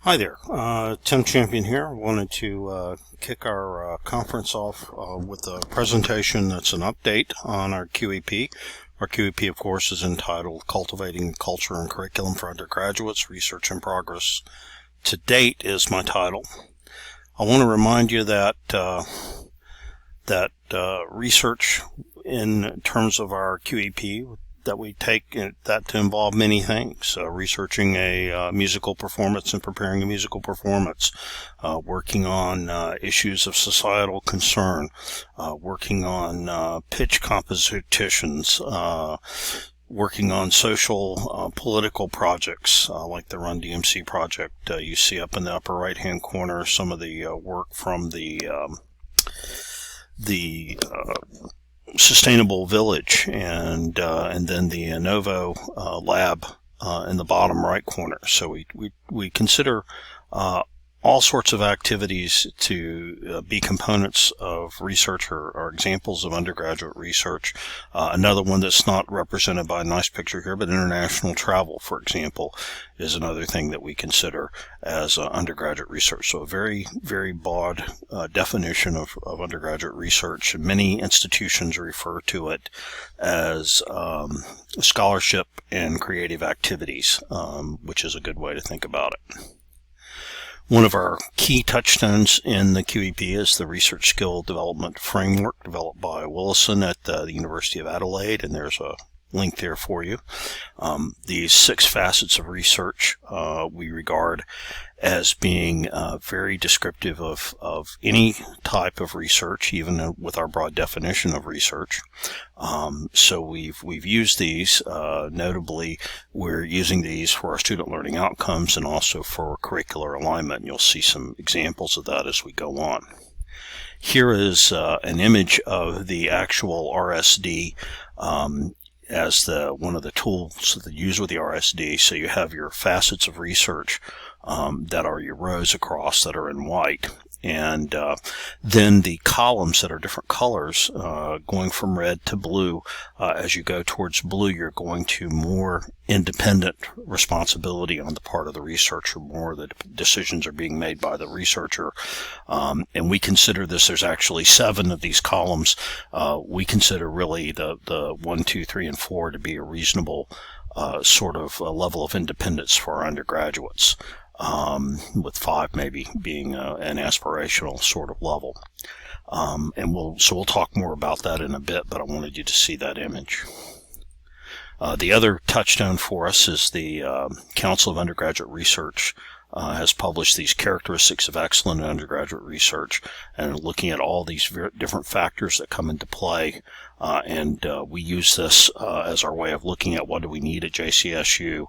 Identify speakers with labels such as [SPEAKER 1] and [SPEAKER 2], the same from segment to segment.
[SPEAKER 1] Hi there, Tim Champion here. I wanted to kick our conference off with a presentation that's an update on our QEP. Our QEP, of course, is entitled Cultivating Culture and Curriculum for Undergraduates, Research in Progress to Date is my title. I want to remind you that research in terms of our QEP, that we take that to involve many things, researching a musical performance and preparing a musical performance, working on issues of societal concern, working on pitch competitions, working on social political projects like the Run DMC project. You see up in the upper right hand corner some of the work from the Sustainable Village, and then the Novo lab in the bottom right corner. So we consider all sorts of activities to be components of research or examples of undergraduate research. Another one that's not represented by a nice picture here, but international travel, for example, is another thing that we consider as undergraduate research. So a very, very broad definition of undergraduate research. Many institutions refer to it as scholarship and creative activities, which is a good way to think about it. One of our key touchstones in the QEP is the Research Skill Development Framework developed by Willison at the University of Adelaide, and there's a link there for you. These 6 facets of research we regard as being very descriptive of any type of research, even with our broad definition of research. So we've used these. Notably, we're using these for our student learning outcomes and also for curricular alignment. And you'll see some examples of that as we go on. Here is an image of the actual RSD as one of the tools that you use with the RSD. So you have your facets of research that are your rows across that are in white, and then the columns that are different colors going from red to blue. As you go towards blue, you're going to more independent responsibility on the part of the researcher. More of the decisions are being made by the researcher, and we consider this. There's actually 7 of these columns. We consider really the 1, 2, 3, and 4 to be a reasonable sort of level of independence for our undergraduates, with 5 maybe being an aspirational sort of level. And we'll talk more about that in a bit, but I wanted you to see that image. The other touchstone for us is the Council of Undergraduate Research has published these characteristics of excellent undergraduate research, and looking at all these different factors that come into play. And we use this as our way of looking at what do we need at JCSU,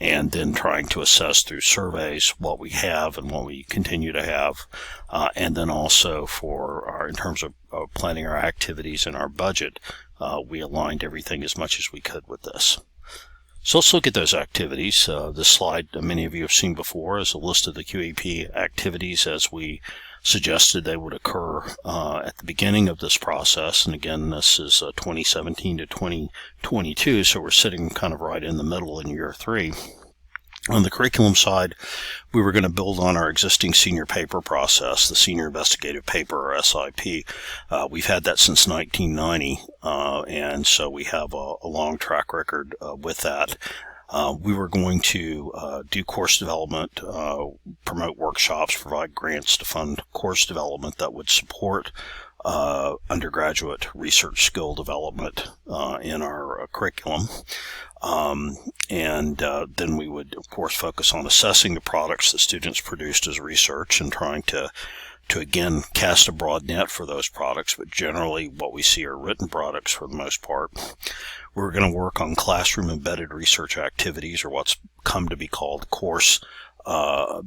[SPEAKER 1] and then trying to assess through surveys what we have and what we continue to have, and then also in terms of planning our activities and our budget, we aligned everything as much as we could with this. So let's look at those activities. This slide many of you have seen before is a list of the QEP activities as we suggested they would occur at the beginning of this process. And again, this is 2017 to 2022, so we're sitting kind of right in the middle in year 3. On the curriculum side, we were going to build on our existing senior paper process, the Senior Investigative Paper, or SIP. We've had that since 1990, and so we have a long track record with that. We were going to do course development, promote workshops, provide grants to fund course development that would support undergraduate research skill development in our curriculum. And then we would, of course, focus on assessing the products that students produced as research and trying to again cast a broad net for those products, but generally what we see are written products for the most part. We're going to work on classroom embedded research activities, or what's come to be called course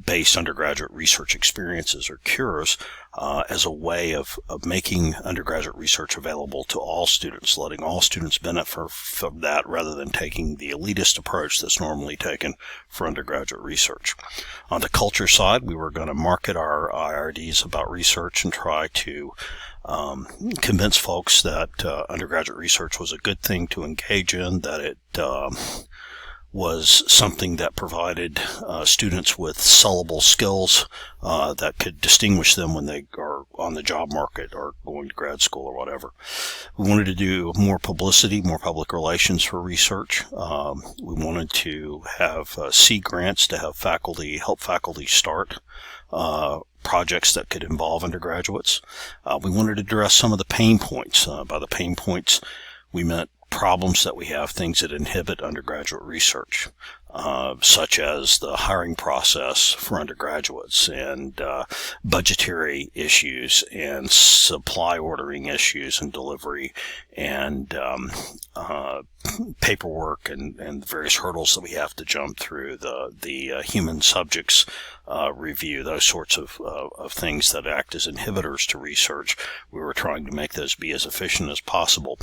[SPEAKER 1] based undergraduate research experiences, or cures, as a way of making undergraduate research available to all students, letting all students benefit from that rather than taking the elitist approach that's normally taken for undergraduate research. On the culture side, we were going to market our IRDs about research and try to convince folks that undergraduate research was a good thing to engage in, that it was something that provided students with sellable skills that could distinguish them when they are on the job market or going to grad school or whatever. We wanted to do more publicity, more public relations for research. We wanted to have seed grants to have help faculty start projects that could involve undergraduates. We wanted to address some of the pain points. By the pain points, we meant problems that we have, things that inhibit undergraduate research, such as the hiring process for undergraduates and budgetary issues and supply ordering issues and delivery and paperwork and the various hurdles that we have to jump through, the human subjects review, those sorts of things that act as inhibitors to research. We were trying to make those be as efficient as possible.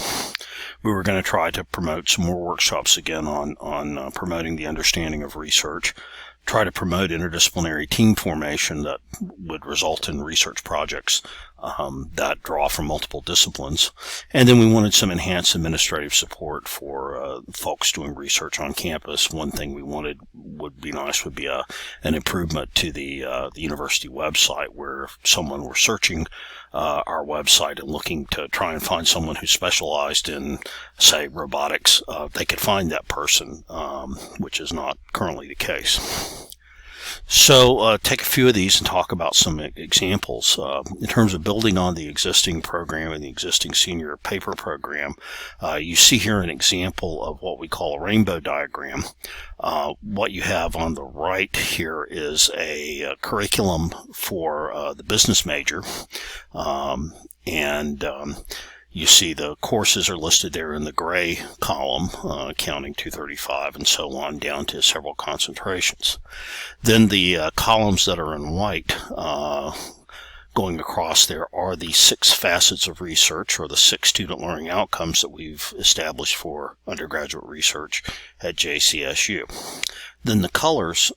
[SPEAKER 1] We were going to try to promote some more workshops again on promoting the understanding of research, try to promote interdisciplinary team formation that would result in research projects that draw from multiple disciplines. And then we wanted some enhanced administrative support for folks doing research on campus. One thing we wanted would be an improvement to the university website, where if someone were searching our website and looking to try and find someone who specialized in, say, robotics, they could find that person, which is not currently the case. So take a few of these and talk about some examples. In terms of building on the existing program and the existing senior paper program, you see here an example of what we call a rainbow diagram. What you have on the right here is a curriculum for the business major, you see the courses are listed there in the gray column, Accounting 235 and so on, down to several concentrations. Then the columns that are in white going across there are the 6 facets of research, or the 6 student learning outcomes that we've established for undergraduate research at JCSU. Then the colors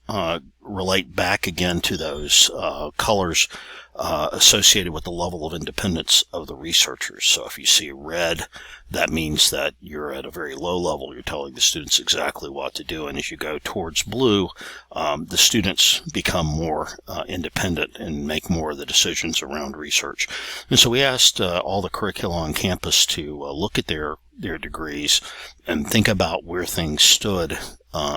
[SPEAKER 1] relate back again to those colors associated with the level of independence of the researchers. So if you see red, that means that you're at a very low level. You're telling the students exactly what to do. And as you go towards blue, the students become more independent and make more of the decisions around research. And so we asked all the curricula on campus to look at their degrees and think about where things stood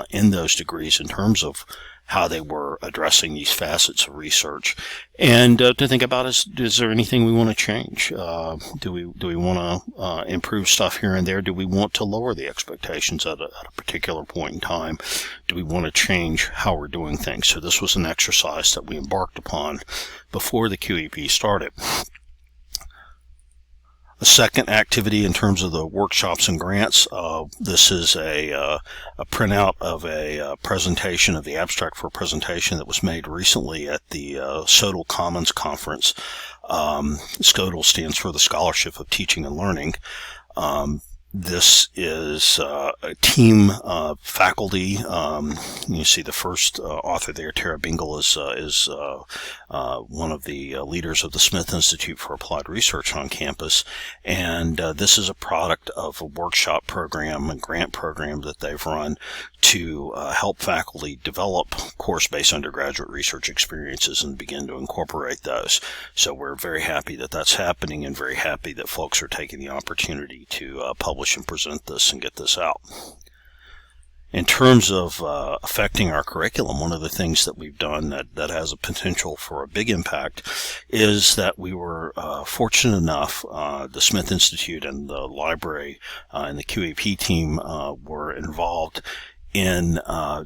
[SPEAKER 1] in those degrees in terms of how they were addressing these facets of research, and to think about is there anything we want to change? Do we want to improve stuff here and there? Do we want to lower the expectations at a particular point in time? Do we want to change how we're doing things? So this was an exercise that we embarked upon before the QEP started. A second activity in terms of the workshops and grants, this is a printout of a presentation of the abstract for a presentation that was made recently at the SOTL Commons Conference. SOTL stands for the Scholarship of Teaching and Learning. This is a team of faculty. You see the first author there, Tara Bingle, is one of the leaders of the Smith Institute for Applied Research on campus. And this is a product of a workshop program and grant program that they've run to help faculty develop course-based undergraduate research experiences and begin to incorporate those. So we're very happy that that's happening and very happy that folks are taking the opportunity to publish and present this and get this out. In terms of affecting our curriculum, one of the things that we've done that has a potential for a big impact is that we were fortunate enough, the Smith Institute and the library and the QEP team were involved in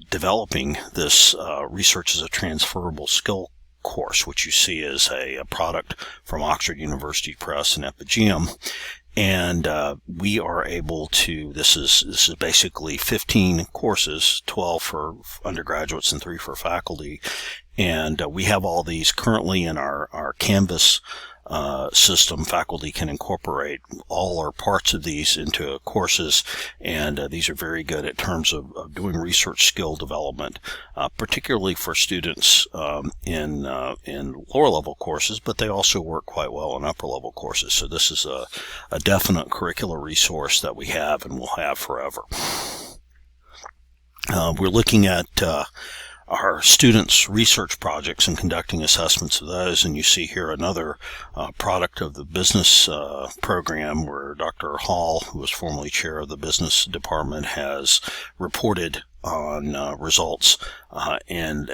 [SPEAKER 1] developing this research as a transferable skill course, which you see is a product from Oxford University Press and Epigeum. And we are able to, this is basically 15 courses, 12 for undergraduates and 3 for faculty. And we have all these currently in our Canvas system. Faculty can incorporate all or parts of these into courses, and these are very good in terms of doing research skill development, particularly for students in lower level courses, but they also work quite well in upper level courses. So this is a definite curricular resource that we have and will have forever. We're looking at our students' research projects and conducting assessments of those, and you see here another product of the business program where Dr. Hall, who was formerly chair of the business department, has reported on results and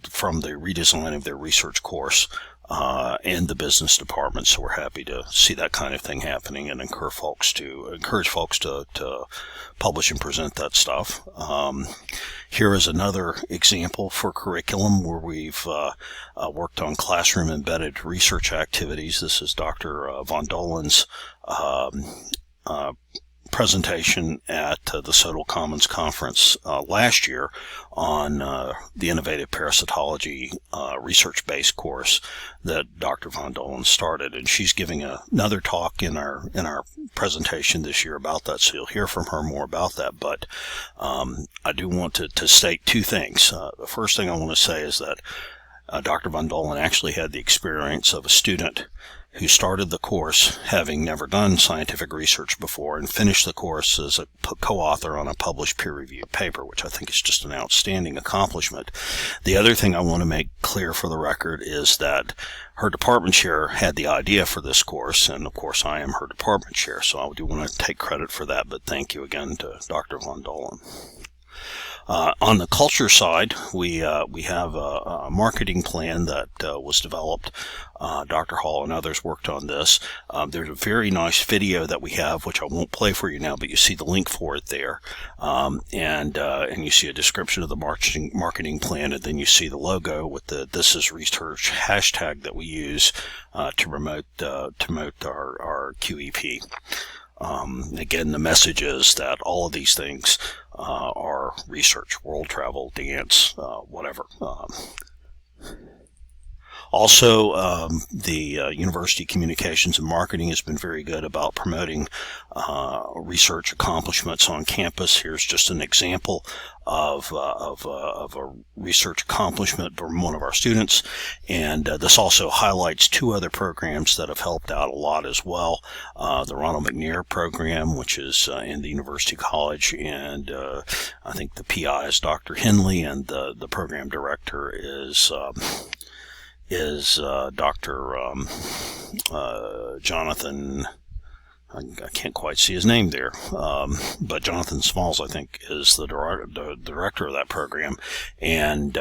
[SPEAKER 1] from the redesign of their research course and the business department. So we're happy to see that kind of thing happening and encourage folks to publish and present that stuff. Here is another example for curriculum where we've worked on classroom embedded research activities. This is Dr. Von Dolen's presentation at the Sodal Commons Conference last year on the Innovative Parasitology research-based course that Dr. Von Dolen started, and she's giving another talk in our presentation this year about that, so you'll hear from her more about that. But I do want to state two things. The first thing I want to say is that Dr. Von Dolen actually had the experience of a student who started the course having never done scientific research before and finished the course as a co-author on a published peer-reviewed paper, which I think is just an outstanding accomplishment. The other thing I want to make clear for the record is that her department chair had the idea for this course, and of course I am her department chair, so I do want to take credit for that, but thank you again to Dr. Von Dolen. On the culture side, we have a marketing plan that was developed. Dr. Hall and others worked on this. There's a very nice video that we have, which I won't play for you now, but you see the link for it there, and you see a description of the marketing plan, and then you see the logo with the "This is Research" hashtag that we use to promote our QEP. Again, the message is that all of these things are research, world travel, dance, whatever. Also, the University Communications and Marketing has been very good about promoting research accomplishments on campus. Here's just an example of a research accomplishment from one of our students, and this also highlights two other programs that have helped out a lot as well. The Ronald McNair program, which is in the University College, and I think the PI is Dr. Henley, and the program director is Dr. Jonathan. I can't quite see his name there, but Jonathan Smalls, I think, is the director of that program, and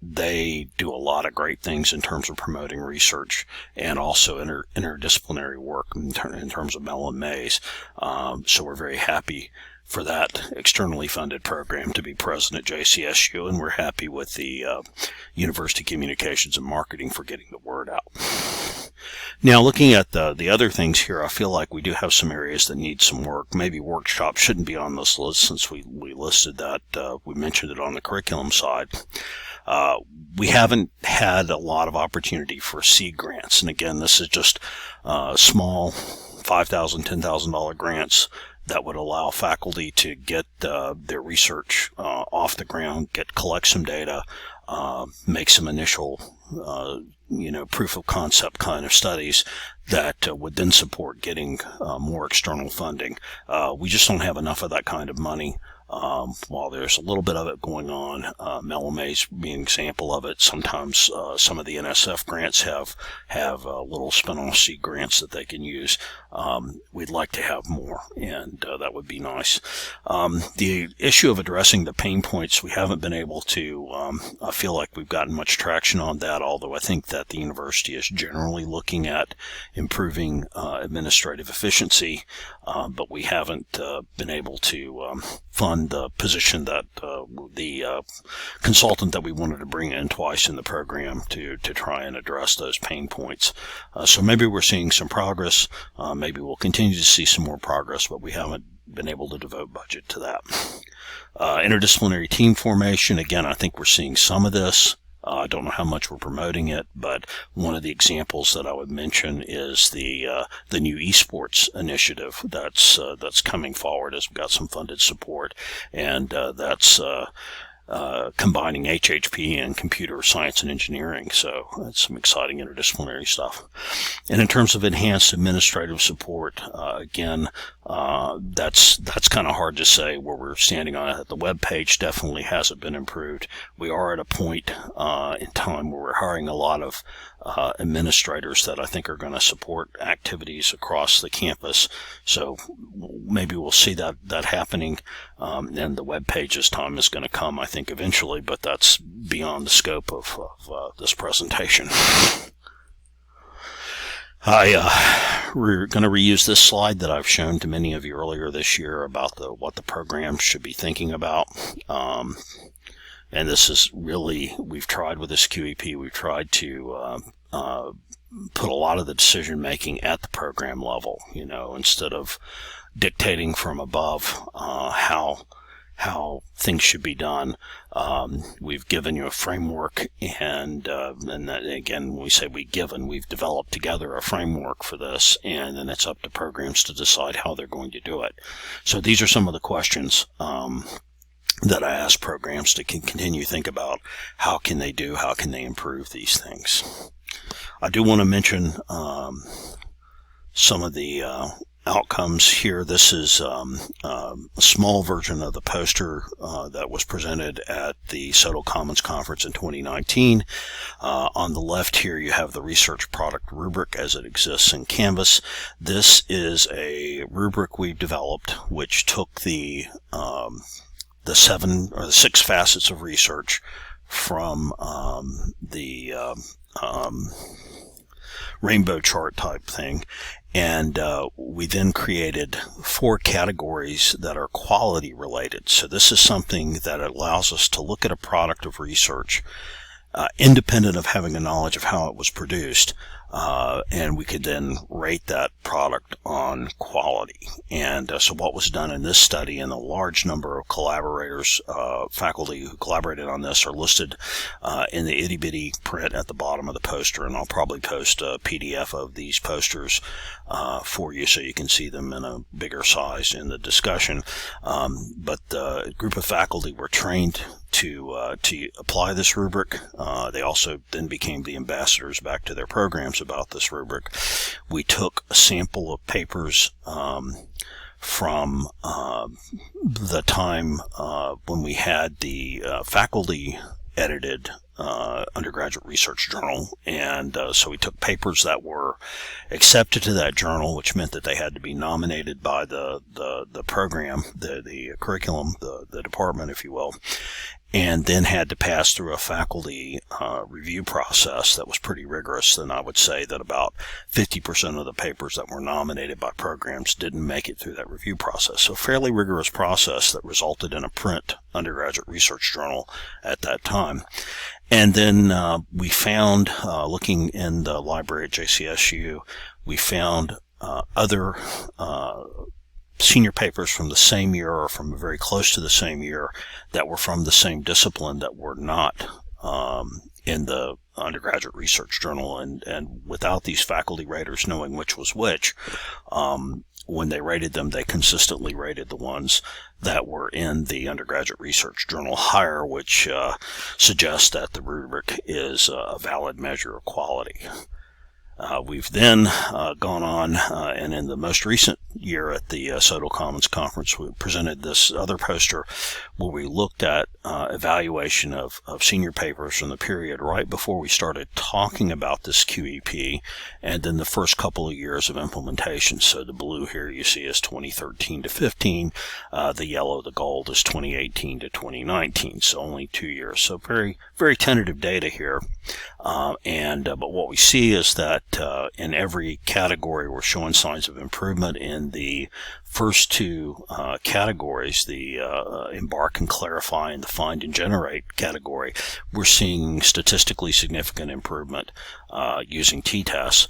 [SPEAKER 1] they do a lot of great things in terms of promoting research and also interdisciplinary work in terms of Mel and Mays. So we're very happy for that externally funded program to be present at JCSU, and we're happy with the University Communications and Marketing for getting the word out. Now, looking at the other things here, I feel like we do have some areas that need some work. Maybe workshops shouldn't be on this list since we listed that. We mentioned it on the curriculum side. We haven't had a lot of opportunity for seed grants, and again, this is just small $5,000, $10,000 grants that would allow faculty to get their research off the ground, collect some data, make some initial proof of concept kind of studies that would then support getting more external funding. We just don't have enough of that kind of money. While there's a little bit of it going on, Mel Mays being an example of it. Sometimes some of the NSF grants have little spin-off seed grants that they can use. We'd like to have more, and that would be nice. The issue of addressing the pain points, we haven't been able to I feel like we've gotten much traction on that, although I think that the university is generally looking at improving administrative efficiency, but we haven't been able to fund the position that the consultant that we wanted to bring in twice in the program to try and address those pain points. So maybe we're seeing some progress. Maybe we'll continue to see some more progress, but we haven't been able to devote budget to that. Interdisciplinary team formation, again, I think we're seeing some of this. I don't know how much we're promoting it, but one of the examples that I would mention is the new esports initiative that's coming forward as we've got some funded support, and that's combining HHP and computer science and engineering. So that's some exciting interdisciplinary stuff. And in terms of enhanced administrative support, again, that's kind of hard to say where we're standing on it. The web page definitely hasn't been improved. We are at a point in time where we're hiring a lot of administrators that I think are going to support activities across the campus. So maybe we'll see that happening, and the web page's time is going to come, I think, eventually, but that's beyond the scope of this presentation. We're going to reuse this slide that I've shown to many of you earlier this year about what the program should be thinking about. And this is really, we've tried with this QEP, we've tried to put a lot of the decision making at the program level, instead of dictating from above how things should be done. We've given you a framework, and that, again, when we say we've developed together a framework for this, and then it's up to programs to decide how they're going to do it. So these are some of the questions that I ask programs to continue to think about. How can they improve these things? I do want to mention some of the outcomes here. This is a small version of the poster that was presented at the Soto Commons Conference in 2019. On the left here you have the research product rubric as it exists in Canvas. This is a rubric we've developed which took the 7 or the 6 facets of research from the rainbow chart type thing, and we then created 4 categories that are quality related. So this is something that allows us to look at a product of research independent of having a knowledge of how it was produced, and we could then rate that product on quality. And so what was done in this study, and a large number of collaborators, faculty who collaborated on this, are listed in the itty bitty print at the bottom of the poster, and I'll probably post a PDF of these posters for you so you can see them in a bigger size in the discussion. But a group of faculty were trained to apply this rubric. They also then became the ambassadors back to their programs about this rubric. We took a sample of papers from the time when we had the faculty edited undergraduate research journal, and so we took papers that were accepted to that journal, which meant that they had to be nominated by the program, the curriculum, the department, if you will, and then had to pass through a faculty review process that was pretty rigorous. And I would say that about 50% of the papers that were nominated by programs didn't make it through that review process. So a fairly rigorous process that resulted in a print undergraduate research journal at that time. And then we found, looking in the library at JCSU, we found other senior papers from the same year or from very close to the same year that were from the same discipline that were not in the undergraduate research journal, and without these faculty raters knowing which was which, when they rated them, they consistently rated the ones that were in the undergraduate research journal higher, which suggests that the rubric is a valid measure of quality. We've then gone on, and in the most recent year at the Soto Commons Conference, we presented this other poster where we looked at evaluation of senior papers from the period right before we started talking about this QEP, and then the first couple of years of implementation. So the blue here you see is 2013 to 15, the yellow, the gold, is 2018 to 2019, so only 2 years. So very, very tentative data here. But what we see is that in every category we're showing signs of improvement. In the first 2 categories, the embark and clarify and the find and generate category, we're seeing statistically significant improvement using t-tests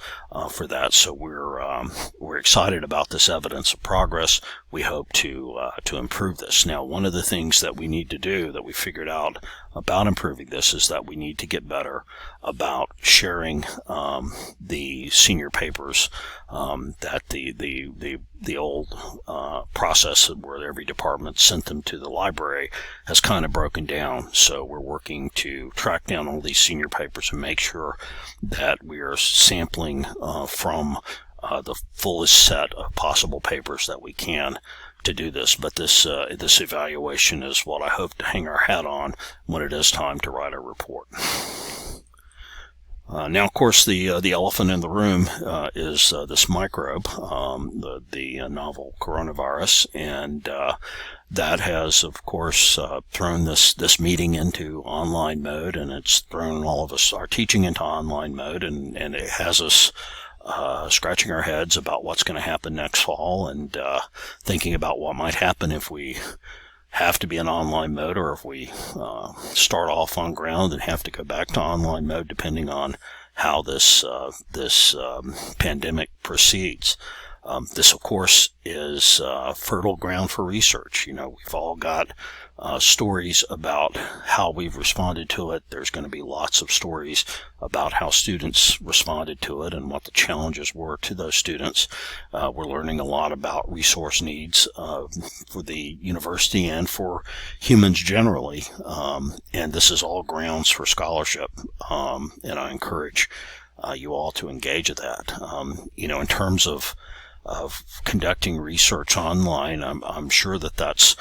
[SPEAKER 1] for that. So we're excited about this evidence of progress. We hope to improve this. Now, one of the things that we need to do, that we figured out about improving this, is that we need to get better about sharing the senior papers, that the process where every department sent them to the library has kind of broken down. So we're working to track down all these senior papers and make sure that we are sampling from the fullest set of possible papers that we can to do this. But this evaluation is what I hope to hang our hat on when it is time to write a report. Now, of course, the elephant in the room is this microbe, the novel coronavirus, and that has, of course, thrown this meeting into online mode, and it's thrown all of us, our teaching, into online mode, and it has us scratching our heads about what's going to happen next fall, and thinking about what might happen if we have to be in online mode, or if we start off on ground and have to go back to online mode, depending on how this pandemic proceeds. This, of course, is fertile ground for research. We've all got stories about how we've responded to it. There's going to be lots of stories about how students responded to it and what the challenges were to those students. We're learning a lot about resource needs for the university and for humans generally. And this is all grounds for scholarship. And I encourage you all to engage with that. In terms of conducting research online, I'm sure that's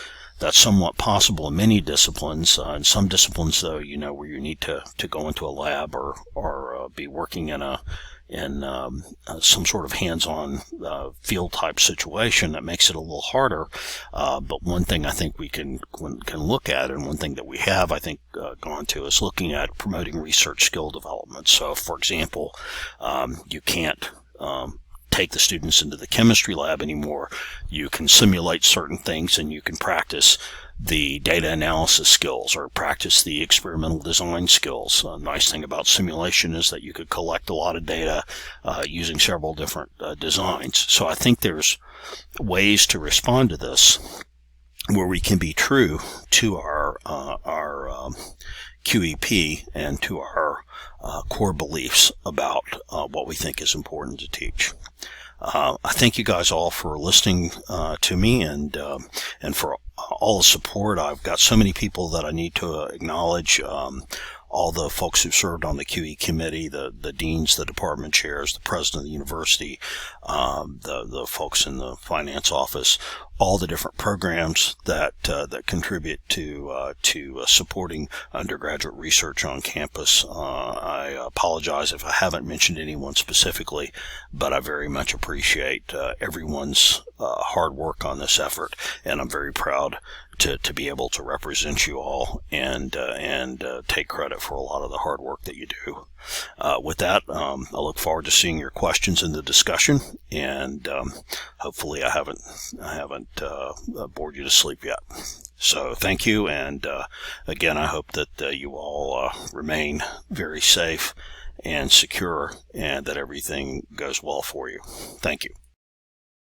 [SPEAKER 1] somewhat possible in many disciplines. In some disciplines, though, where you need to go into a lab or be working in some sort of hands-on field type situation, that makes it a little harder. But one thing I think we can look at, and one thing that we have, I think, gone to, is looking at promoting research skill development. So, for example, you can't take the students into the chemistry lab anymore. You can simulate certain things, and you can practice the data analysis skills or practice the experimental design skills. A nice thing about simulation is that you could collect a lot of data using several different designs. So I think there's ways to respond to this where we can be true to our QEP and to our core beliefs about what we think is important to teach. I thank you guys all for listening to me and for all the support. I've got so many people that I need to acknowledge. All the folks who served on the QE committee, the deans, the department chairs, the president of the university, the folks in the finance office, all the different programs that contribute to supporting undergraduate research on campus. I apologize if I haven't mentioned anyone specifically, but I very much appreciate everyone's hard work on this effort, and I'm very proud to be able to represent you all and take credit for a lot of the hard work that you do. With that, I look forward to seeing your questions in the discussion, and hopefully I haven't bored you to sleep yet. So thank you, and again, I hope that you all remain very safe and secure, and that everything goes well for you. Thank you.